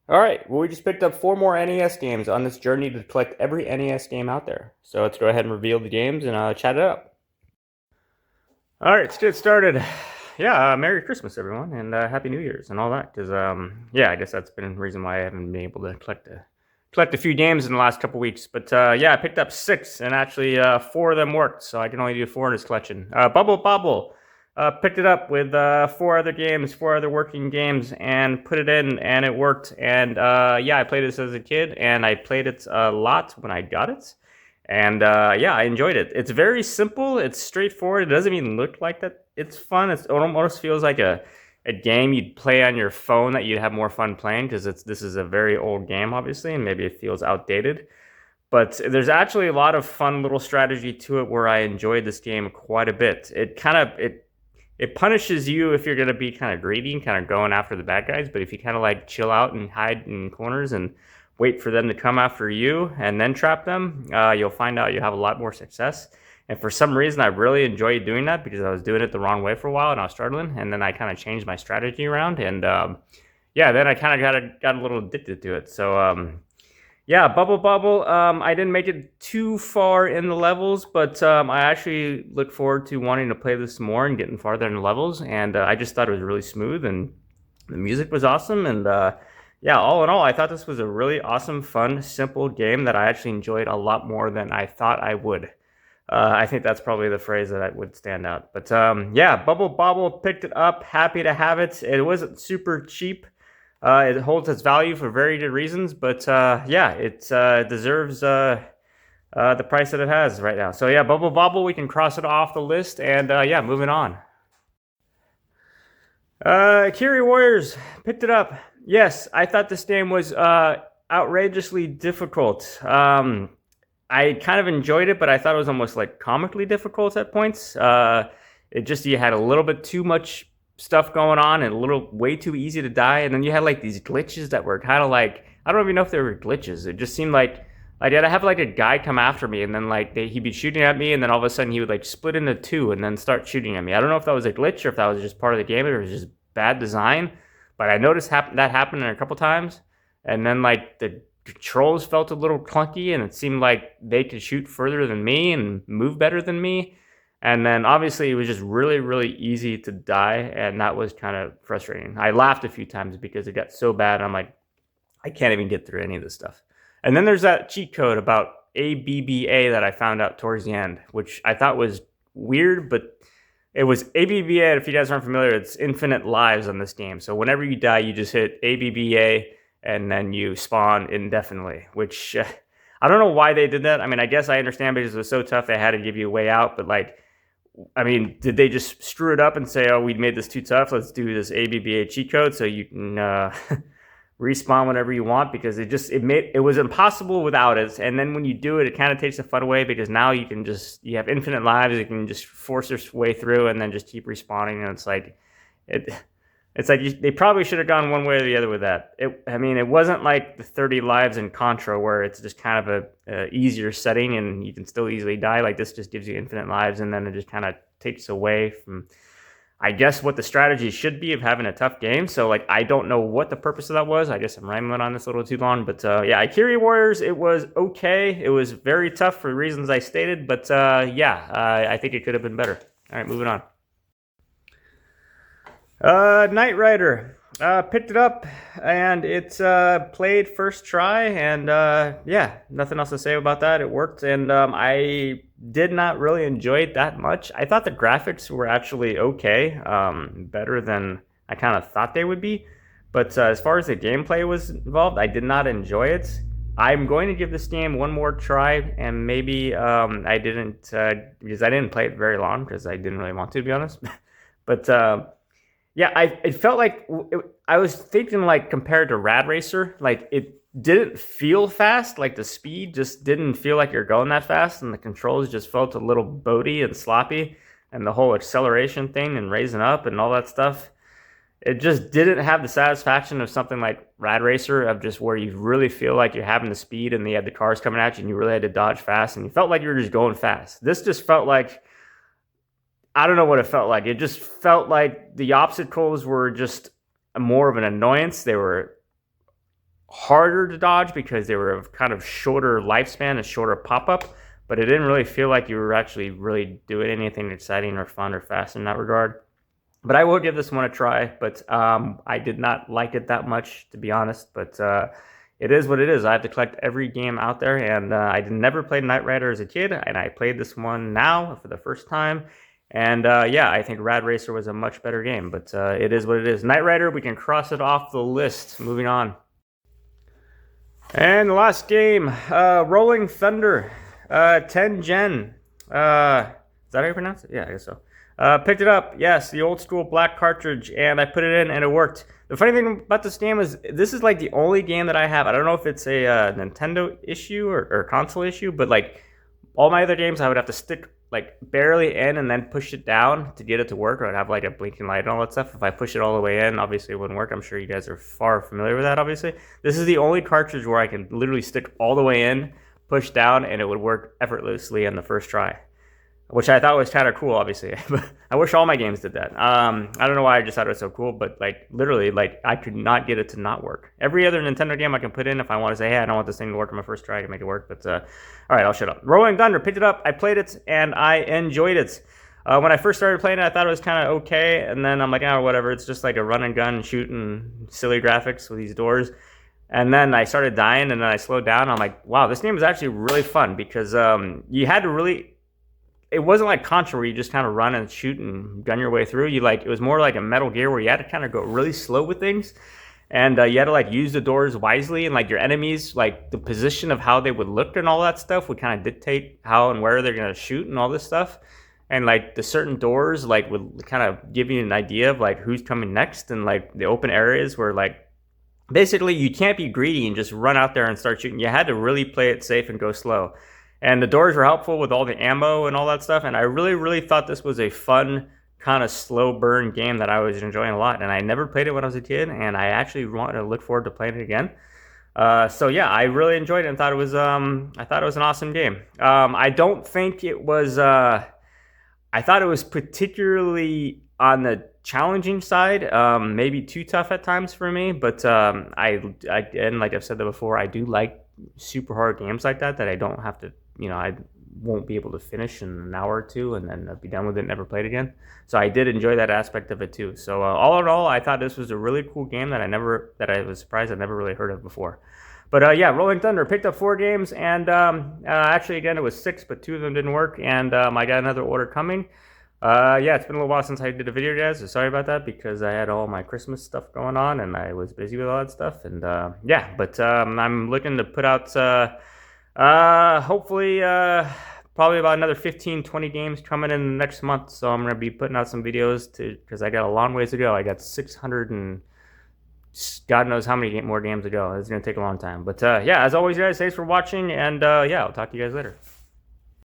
All right, well, we just picked up 4 more NES games on this journey to collect every NES game out there. So let's go ahead and reveal the games and chat it up. All right, let's get started. Yeah, Merry Christmas, everyone, and Happy New Year's and all that. Because yeah, I guess that's been a reason why I haven't been able to collect a few games in the last couple weeks. But yeah, I picked up 6, and actually 4 of them worked, so I can only do 4 in this collection. Bobble. Picked it up with 4 other working games, and put it in, and it worked. And yeah, I played this as a kid, and I played it a lot when I got it. And yeah, I enjoyed it. It's very simple. It's straightforward. It doesn't even look like that. It's fun. It almost feels like a game you'd play on your phone that you'd have more fun playing because this is a very old game, obviously, and maybe it feels outdated. But there's actually a lot of fun little strategy to it where I enjoyed this game quite a bit. It punishes you if you're going to be kind of greedy and kind of going after the bad guys. But if you kind of like chill out and hide in corners and wait for them to come after you and then trap them, you'll find out you have a lot more success. And for some reason, I really enjoyed doing that because I was doing it the wrong way for a while and I was struggling. And then I kind of changed my strategy around. And yeah, then I kind of got a little addicted to it. So yeah, Bobble. I didn't make it too far in the levels, but I actually look forward to wanting to play this more and getting farther in the levels. And I just thought it was really smooth and the music was awesome. And yeah, all in all, I thought this was a really awesome, fun, simple game that I actually enjoyed a lot more than I thought I would. I think that's probably the phrase that would stand out. But yeah, Bobble picked it up. Happy to have it. It wasn't super cheap. It holds its value for very good reasons, but yeah, it deserves the price that it has right now. So yeah, Bobble, we can cross it off the list, and yeah, moving on. Kiri Warriors picked it up. Yes, I thought this game was outrageously difficult. I kind of enjoyed it, but I thought it was almost like comically difficult at points. It just you had a little bit too much stuff going on and a little way too easy to die, and then you had like these glitches that were kind of like I don't even know if they were glitches. It just seemed like I'd have like a guy come after me, and then like he'd be shooting at me, and then all of a sudden he would like split into two and then start shooting at me. I don't know if that was a glitch or if that was just part of the game or it was just bad design, but I noticed that happened a couple times, and then like the controls felt a little clunky, and it seemed like they could shoot further than me and move better than me. And then obviously it was just really easy to die, and that was kind of frustrating. I laughed a few times because it got so bad. I'm like, I can't even get through any of this stuff. And then there's that cheat code about ABBA that I found out towards the end, which I thought was weird, but it was ABBA. If you guys aren't familiar, it's infinite lives on this game. So whenever you die, you just hit ABBA and then you spawn indefinitely, which I don't know why they did that. I mean, I guess I understand because it was so tough they had to give you a way out, but like, I mean, did they just screw it up and say, oh, we made this too tough, let's do this ABBA cheat code so you can respawn whenever you want? Because it was impossible without it. And then when you do it, it kind of takes the fun away because now you have infinite lives, you can just force your way through and then just keep respawning. And it's like they probably should have gone one way or the other with that. I mean, it wasn't like the 30 lives in Contra where it's just kind of a easier setting and you can still easily die. Like this just gives you infinite lives, and then it just kind of takes away from, I guess, what the strategy should be of having a tough game. So like I don't know what the purpose of that was. I guess I'm rambling on this a little too long, but yeah, Kiri Warriors, it was okay. It was very tough for reasons I stated, but yeah, I think it could have been better. All right, moving on. Knight Rider. Picked it up and it's played first try, and yeah, nothing else to say about that. It worked, and I did not really enjoy it that much. I thought the graphics were actually okay, better than I kind of thought they would be. But as far as the gameplay was involved, I did not enjoy it. I'm going to give this game one more try, and maybe I didn't because I didn't play it very long because I didn't really want to be honest. But yeah, it felt like I was thinking like compared to Rad Racer, like it didn't feel fast. Like the speed just didn't feel like you're going that fast, and the controls just felt a little boaty and sloppy, and the whole acceleration thing and raising up and all that stuff. It just didn't have the satisfaction of something like Rad Racer, of just where you really feel like you're having the speed and you had the cars coming at you and you really had to dodge fast and you felt like you were just going fast. This just felt like, I don't know what it felt like. It just felt like the obstacles were just more of an annoyance. They were harder to dodge because they were of kind of shorter lifespan, a shorter pop-up, but it didn't really feel like you were actually really doing anything exciting or fun or fast in that regard. But I will give this one a try, but I did not like it that much, to be honest, but it is what it is. I have to collect every game out there, and I never played Knight Rider as a kid, and I played this one now for the first time. And yeah, I think Rad Racer was a much better game, but it is what it is. Knight Rider, we can cross it off the list. Moving on. And the last game, Rolling Thunder, 10 Gen. Is that how you pronounce it? Yeah, I guess so. Picked it up, yes, the old school black cartridge, and I put it in and it worked. The funny thing about this game is this is like the only game that I have. I don't know if it's a Nintendo issue or console issue, but like all my other games I would have to stick like barely in and then push it down to get it to work, or I'd have like a blinking light and all that stuff. If I push it all the way in, obviously it wouldn't work. I'm sure you guys are far familiar with that, obviously. This is the only cartridge where I can literally stick all the way in, push down, and it would work effortlessly on the first try, which I thought was kind of cool, obviously. I wish all my games did that. I don't know why I just thought it was so cool, but like literally, like I could not get it to not work. Every other Nintendo game I can put in if I want to say, hey, I don't want this thing to work on my first try, I can make it work. But all right, I'll shut up. Rolling Thunder, picked it up, I played it, and I enjoyed it. When I first started playing it, I thought it was kind of okay, and then I'm like, oh, whatever. It's just like a run and gun shooting, silly graphics with these doors. And then I started dying, and then I slowed down. I'm like, wow, this game is actually really fun because you had to really. It wasn't like Contra where you just kind of run and shoot and gun your way through. It was more like a Metal Gear where you had to kind of go really slow with things, and you had to like use the doors wisely, and like your enemies, like the position of how they would look and all that stuff would kind of dictate how and where they're gonna shoot and all this stuff. And like the certain doors like would kind of give you an idea of like who's coming next, and like the open areas where like basically you can't be greedy and just run out there and start shooting. You had to really play it safe and go slow. And the doors were helpful with all the ammo and all that stuff. And I really, really thought this was a fun, kind of slow burn game that I was enjoying a lot. And I never played it when I was a kid, and I actually want to look forward to playing it again. So yeah, I really enjoyed it and thought it was an awesome game. I don't think it was. I thought it was particularly on the challenging side, maybe too tough at times for me. But and like I've said that before, I do like super hard games like that I don't have to, I won't be able to finish in an hour or two and then I'll be done with it and never play it again. So I did enjoy that aspect of it too. So all in all, I thought this was a really cool game that I was surprised I never really heard of before. But yeah, Rolling Thunder, picked up 4 games, and actually again it was 6, but 2 of them didn't work, and I got another order coming. Yeah, it's been a little while since I did a video, guys, so sorry about that because I had all my Christmas stuff going on and I was busy with all that stuff. And yeah, but I'm looking to put out hopefully probably about another 15-20 games coming in the next month. So I'm going to be putting out some videos because I got a long ways to go. I got 600 and God knows how many more games to go. It's going to take a long time. But yeah, as always, guys, thanks for watching, and yeah, I'll talk to you guys later.